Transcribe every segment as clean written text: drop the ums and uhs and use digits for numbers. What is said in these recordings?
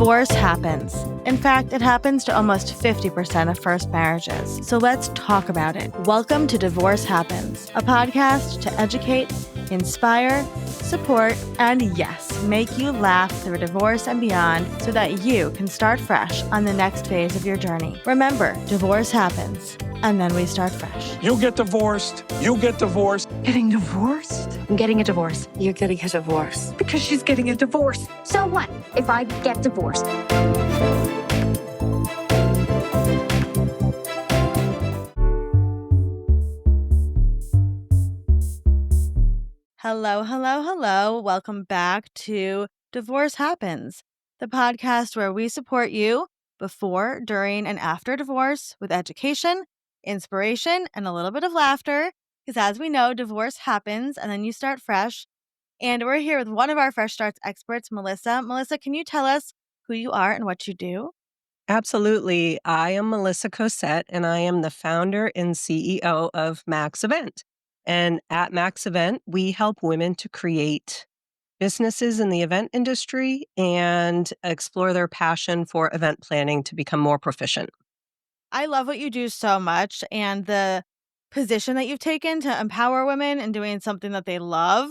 Divorce happens. In fact, it happens to almost 50% of first marriages. So let's talk about it. Welcome to Divorce Happens, a podcast to educate, inspire, support, and yes, make you laugh through divorce and beyond so that you can start fresh on the next phase of your journey. Remember, divorce happens, and then we start fresh. You'll get divorced. You'll get divorced. Getting divorced? I'm getting a divorce. You're getting a divorce. Because she's getting a divorce. So what if I get divorced? Hello, hello, hello. Welcome back to Divorce Happens, the podcast where we support you before, during, and after divorce with education, inspiration, and a little bit of laughter. Because as we know, divorce happens and then you start fresh. And we're here with one of our Fresh Starts experts, Melissa. Melissa, can you tell us who you are and what you do? Absolutely. I am Melissa Cossette, and I am the founder and CEO of Max Event. And at Max Event, we help women to create businesses in the event industry and explore their passion for event planning to become more proficient. I love what you do so much and the position that you've taken to empower women and doing something that they love.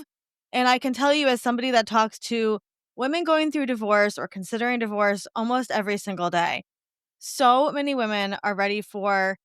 And I can tell you, as somebody that talks to women going through divorce or considering divorce almost every single day, so many women are ready for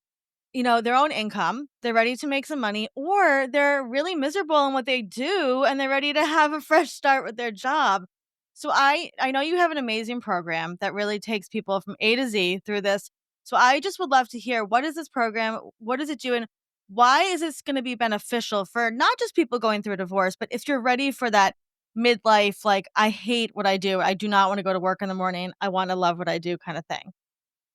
their own income. They're ready to make some money, or they're really miserable in what they do and they're ready to have a fresh start with their job. So I know you have an amazing program that really takes people from A to Z through this. So I just would love to hear, what is this program? What does it do? And why is this going to be beneficial for not just people going through a divorce, but if you're ready for that midlife, like, I hate what I do. I do not want to go to work in the morning. I want to love what I do kind of thing.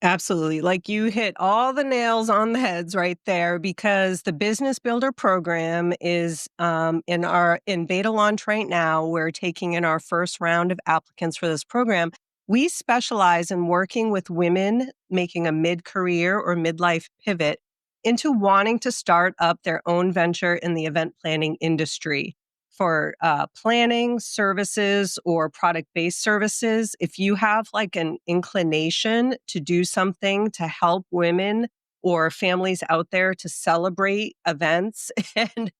Absolutely. Like, you hit all the nails on the heads right there, because the Business Builder program is in beta launch right now. We're taking in our first round of applicants for this program. We specialize in working with women making a mid-career or midlife pivot into wanting to start up their own venture in the event planning industry. For planning services or product-based services, if you have like an inclination to do something to help women or families out there to celebrate events, and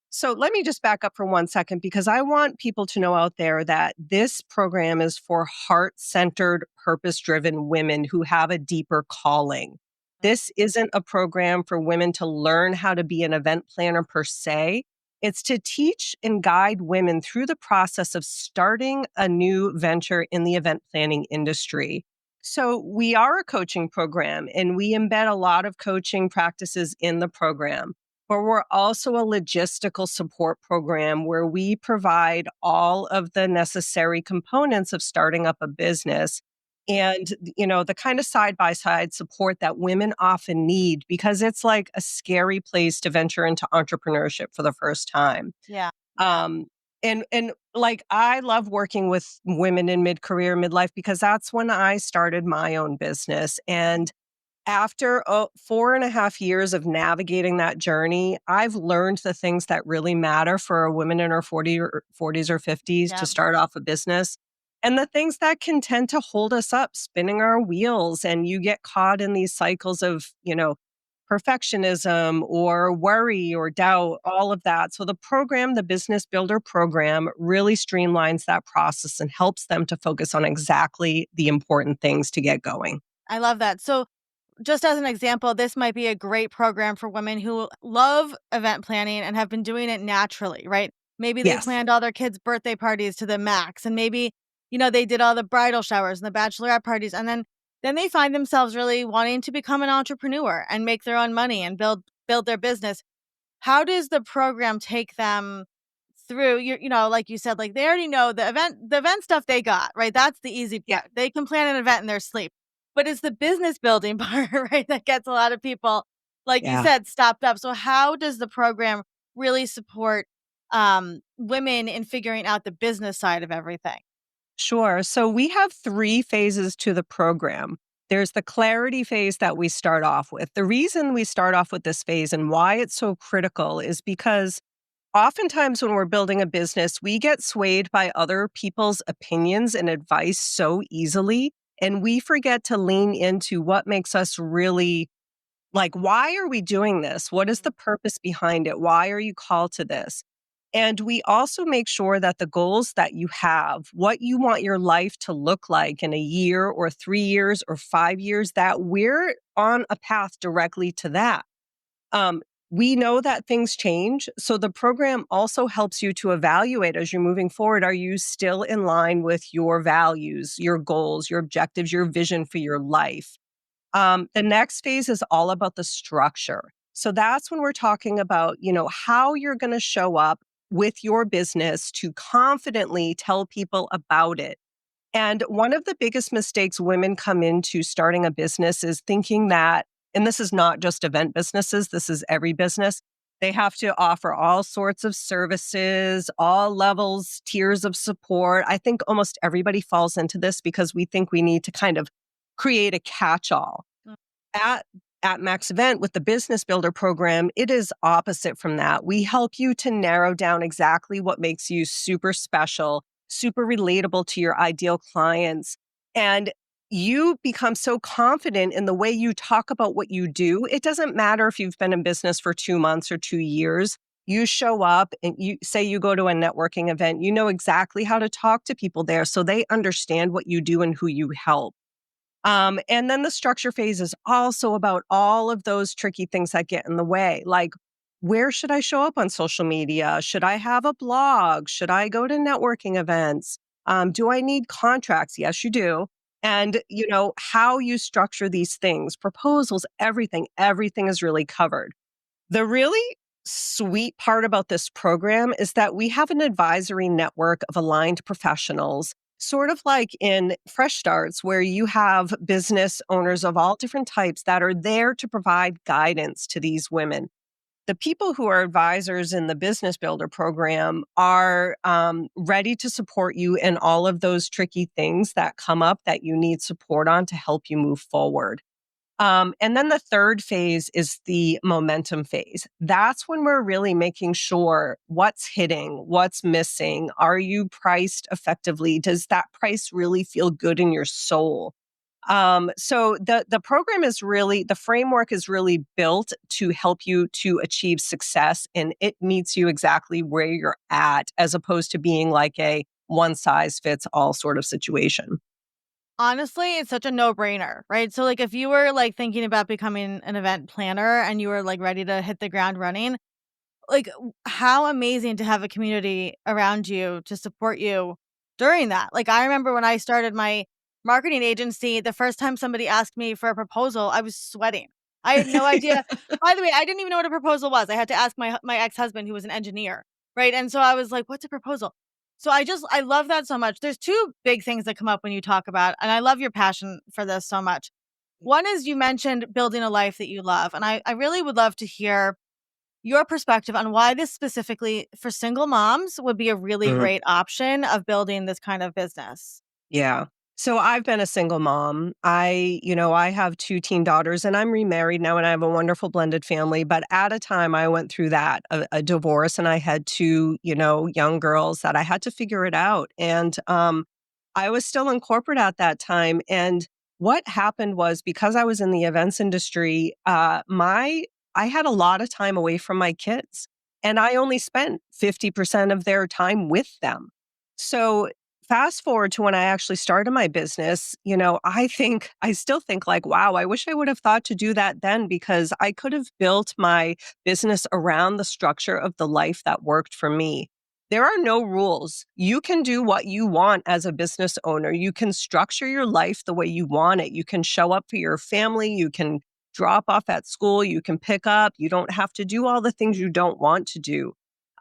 so let me just back up for 1 second, because I want people to know out there that this program is for heart-centered, purpose-driven women who have a deeper calling. This isn't a program for women to learn how to be an event planner per se. It's to teach and guide women through the process of starting a new venture in the event planning industry. So we are a coaching program, and we embed a lot of coaching practices in the program. But we're also a logistical support program where we provide all of the necessary components of starting up a business. And, the kind of side-by-side support that women often need, because it's like a scary place to venture into entrepreneurship for the first time. Yeah. And like, I love working with women in mid-career, midlife, because that's when I started my own business. And after 4.5 years of navigating that journey, I've learned the things that really matter for a woman in her 40s or 50s Yeah. to start off a business. And the things that can tend to hold us up, spinning our wheels, and you get caught in these cycles of, perfectionism or worry or doubt, all of that. So the Business Builder program, really streamlines that process and helps them to focus on exactly the important things to get going. I love that. So just as an example, this might be a great program for women who love event planning and have been doing it naturally, right? Maybe they Yes. planned all their kids' birthday parties to the max, and maybe, they did all the bridal showers and the bachelorette parties, and then they find themselves really wanting to become an entrepreneur and make their own money and build their business. How does the program take them through? Like you said, like, they already know the event stuff they got, right? That's the easy part. Yeah. They can plan an event in their sleep. But it's the business building part, right, that gets a lot of people, like you Yeah. said, stopped up. So how does the program really support women in figuring out the business side of everything? Sure. So we have 3 phases to the program. There's the clarity phase that we start off with. The reason we start off with this phase and why it's so critical is because oftentimes when we're building a business, we get swayed by other people's opinions and advice so easily. And we forget to lean into what makes us really like, why are we doing this? What is the purpose behind it? Why are you called to this? And we also make sure that the goals that you have, what you want your life to look like in a year or 3 years or 5 years, that we're on a path directly to that. Um, we know that things change. So the program also helps you to evaluate as you're moving forward. Are you still in line with your values, your goals, your objectives, your vision for your life? The next phase is all about the structure. So that's when we're talking about, how you're going to show up with your business to confidently tell people about it. And one of the biggest mistakes women come into starting a business is thinking that, and this is not just event businesses, this is every business, they have to offer all sorts of services, all levels, tiers of support. I think almost everybody falls into this because we think we need to kind of create a catch all at at Max Event with the Business Builder program, it is opposite from that. We help you to narrow down exactly what makes you super special, super relatable to your ideal clients. And you become so confident in the way you talk about what you do. It doesn't matter if you've been in business for 2 months or 2 years. You show up and you say you go to a networking event, you know exactly how to talk to people there so they understand what you do and who you help. And then the structure phase is also about all of those tricky things that get in the way. Like, where should I show up on social media? Should I have a blog? Should I go to networking events? Do I need contracts? Yes, you do. And, how you structure these things, proposals, everything is really covered. The really sweet part about this program is that we have an advisory network of aligned professionals, sort of like in Fresh Starts, where you have business owners of all different types that are there to provide guidance to these women. The people who are advisors in the Business Builder program are ready to support you in all of those tricky things that come up that you need support on to help you move forward. And then the third phase is the momentum phase. That's when we're really making sure what's hitting, what's missing. Are you priced effectively? Does that price really feel good in your soul? So the program is really, the framework is really built to help you to achieve success, and it meets you exactly where you're at, as opposed to being like a one size fits all sort of situation. Honestly, it's such a no-brainer, right? So, like, if you were, like, thinking about becoming an event planner and you were, like, ready to hit the ground running, like, how amazing to have a community around you to support you during that. Like, I remember when I started my marketing agency, the first time somebody asked me for a proposal, I was sweating. I had no idea. By the way, I didn't even know what a proposal was. I had to ask my ex-husband who was an engineer, right? And so I was like, "What's a proposal?" So I love that so much. There's 2 big things that come up when you talk about, and I love your passion for this so much. One is you mentioned building a life that you love, and I really would love to hear your perspective on why this specifically for single moms would be a really great option of building this kind of business. Yeah. So I've been a single mom. I have 2 teen daughters and I'm remarried now and I have a wonderful blended family. But at a time I went through a divorce and I had 2, young girls that I had to figure it out. And I was still in corporate at that time. And what happened was because I was in the events industry, I had a lot of time away from my kids and I only spent 50% of their time with them. So fast forward to when I actually started my business, I still think like, wow, I wish I would have thought to do that then because I could have built my business around the structure of the life that worked for me. There are no rules. You can do what you want as a business owner. You can structure your life the way you want it. You can show up for your family. You can drop off at school. You can pick up. You don't have to do all the things you don't want to do.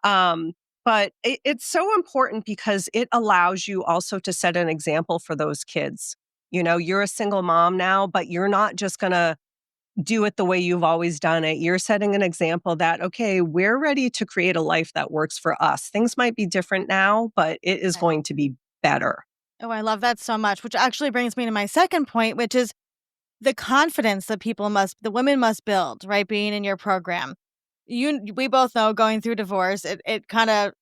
Um, but it's so important because it allows you also to set an example for those kids. You're a single mom now, but you're not just going to do it the way you've always done it. You're setting an example that, okay, we're ready to create a life that works for us. Things might be different now, but it is Right. going to be better. Oh, I love that so much, which actually brings me to my second point, which is the confidence that the women must build, right? Being in your program. we both know going through divorce, it kind of,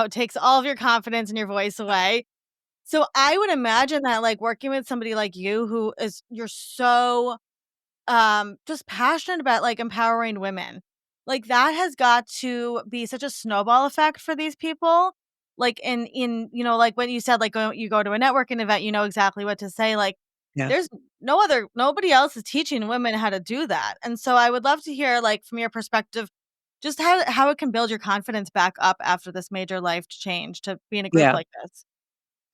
takes all of your confidence and your voice away. So I would imagine that like working with somebody like you who is you're so just passionate about like empowering women. Like that has got to be such a snowball effect for these people. Like like when you said like you go to a networking event, you know exactly what to say. Like Yeah. there's nobody else is teaching women how to do that. And so I would love to hear like from your perspective just how it can build your confidence back up after this major life change to be in a group Yeah. like this.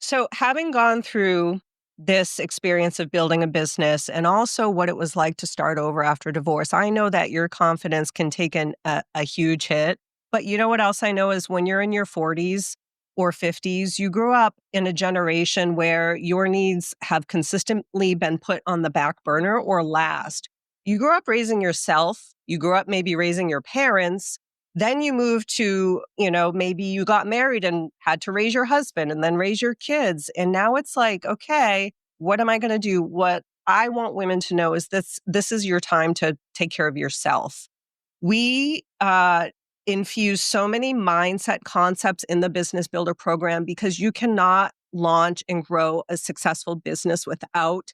So, having gone through this experience of building a business and also what it was like to start over after divorce, I know that your confidence can take a huge hit. But you know what else I know is when you're in your 40s or 50s, you grew up in a generation where your needs have consistently been put on the back burner or last. You grew up raising yourself, you grew up maybe raising your parents, then you move to, maybe you got married and had to raise your husband and then raise your kids. And now it's like, okay, what am I going to do? What I want women to know is this is your time to take care of yourself. We infuse so many mindset concepts in the Business Builder program because you cannot launch and grow a successful business without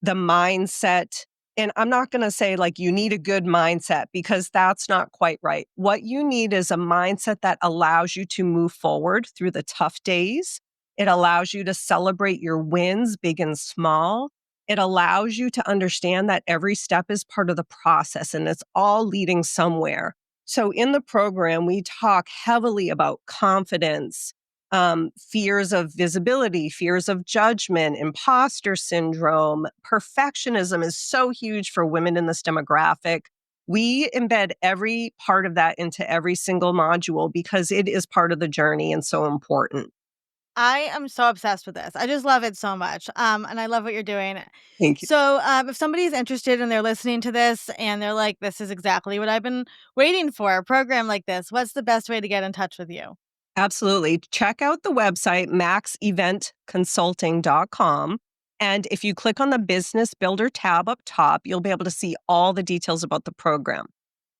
the mindset. And I'm not going to say like you need a good mindset because that's not quite right. What you need is a mindset that allows you to move forward through the tough days. It allows you to celebrate your wins, big and small. It allows you to understand that every step is part of the process and it's all leading somewhere. So in the program, we talk heavily about confidence, fears of visibility, fears of judgment, imposter syndrome. Perfectionism is so huge for women in this demographic. We embed every part of that into every single module because it is part of the journey and so important. I am so obsessed with this. I just love it so much. And I love what you're doing. Thank you. So, if somebody's interested and they're listening to this and they're like, this is exactly what I've been waiting for, a program like this, what's the best way to get in touch with you? Absolutely. Check out the website, maxeventconsulting.com. And if you click on the Business Builder tab up top, you'll be able to see all the details about the program.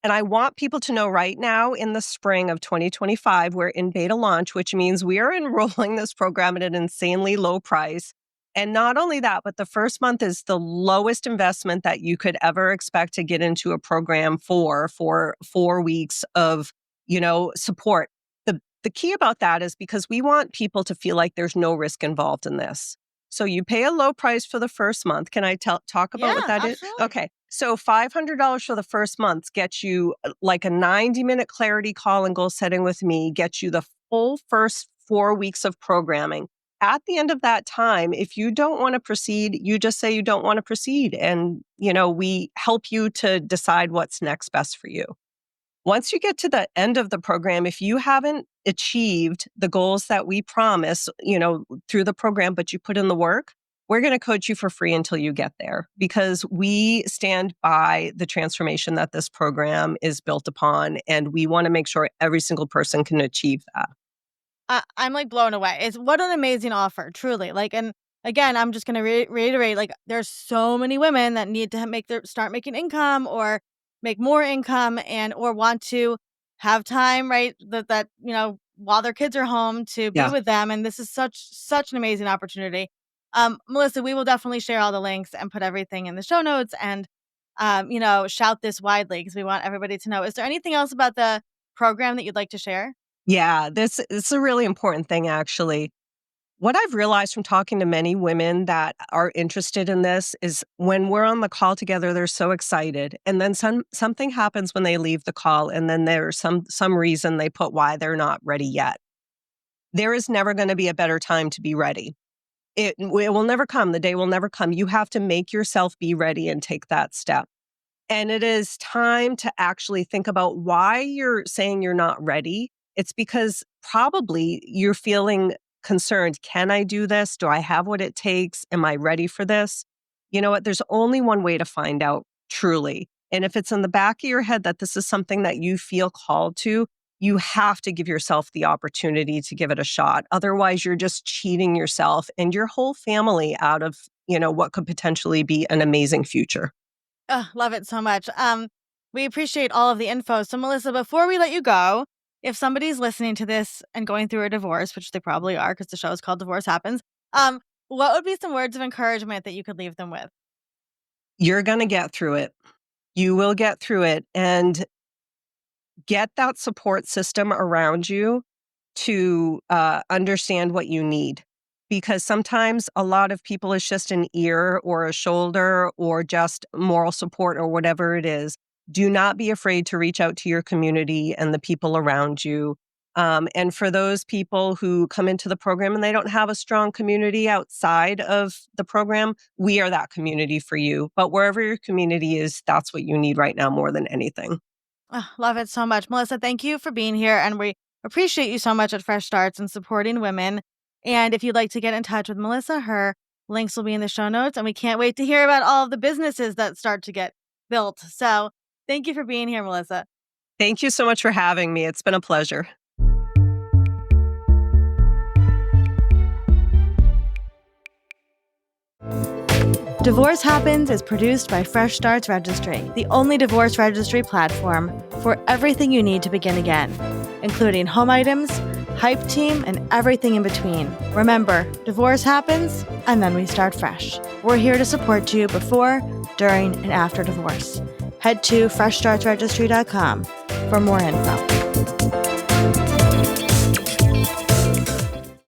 And I want people to know right now in the spring of 2025, we're in beta launch, which means we are enrolling this program at an insanely low price. And not only that, but the first month is the lowest investment that you could ever expect to get into a program for 4 weeks of, support. The key about that is because we want people to feel like there's no risk involved in this. So you pay a low price for the first month. Can I talk about what Yeah, that is? absolutely. Okay. So $500 for the first month gets you like a 90-minute clarity call and goal setting with me, gets you the full first 4 weeks of programming. At the end of that time, if you don't want to proceed, you just say you don't want to proceed. And, we help you to decide what's next best for you. Once you get to the end of the program, if you haven't achieved the goals that we promise, through the program, but you put in the work, we're going to coach you for free until you get there because we stand by the transformation that this program is built upon. And we want to make sure every single person can achieve that. I'm like blown away. It's what an amazing offer, truly. Like, and again, I'm just going to reiterate, like, there's so many women that need to start making income or make more income and or want to have time, right? That while their kids are home to be Yeah. with them, and this is such an amazing opportunity. Melissa, we will definitely share all the links and put everything in the show notes and shout this widely because we want everybody to know. Is there anything else about the program that you'd like to share? Yeah. This is a really important thing, actually. What I've realized from talking to many women that are interested in this is when we're on the call together, they're so excited. And then something happens when they leave the call, and then there's some reason they put why they're not ready yet. There is never going to be a better time to be ready. It will never come. The day will never come. You have to make yourself be ready and take that step. And it is time to actually think about why you're saying you're not ready. It's because probably you're feeling concerned. Can I do this? Do I have what it takes? Am I ready for this? You know what? There's only one way to find out truly. And if it's in the back of your head that this is something that you feel called to, you have to give yourself the opportunity to give it a shot. Otherwise, you're just cheating yourself and your whole family out of, what could potentially be an amazing future. Ugh, love it so much. We appreciate all of the info. So, Melissa, before we let you go, if somebody's listening to this and going through a divorce, which they probably are because the show is called Divorce Happens, what would be some words of encouragement that you could leave them with? You're going to get through it. You will get through it. And get that support system around you to understand what you need. Because sometimes a lot of people is just an ear or a shoulder or just moral support or whatever it is. Do not be afraid to reach out to your community and the people around you. And for those people who come into the program and they don't have a strong community outside of the program, we are that community for you. But wherever your community is, that's what you need right now more than anything. Oh, love it so much. Melissa, thank you for being here. And we appreciate you so much at Fresh Starts and supporting women. And if you'd like to get in touch with Melissa, her links will be in the show notes. And we can't wait to hear about all of the businesses that start to get built. So thank you for being here, Melissa. Thank you so much for having me. It's been a pleasure. Divorce Happens is produced by Fresh Starts Registry, the only divorce registry platform for everything you need to begin again, including home items, hype team, and everything in between. Remember, divorce happens, and then we start fresh. We're here to support you before, during, and after divorce. Head to freshstartsregistry.com for more info.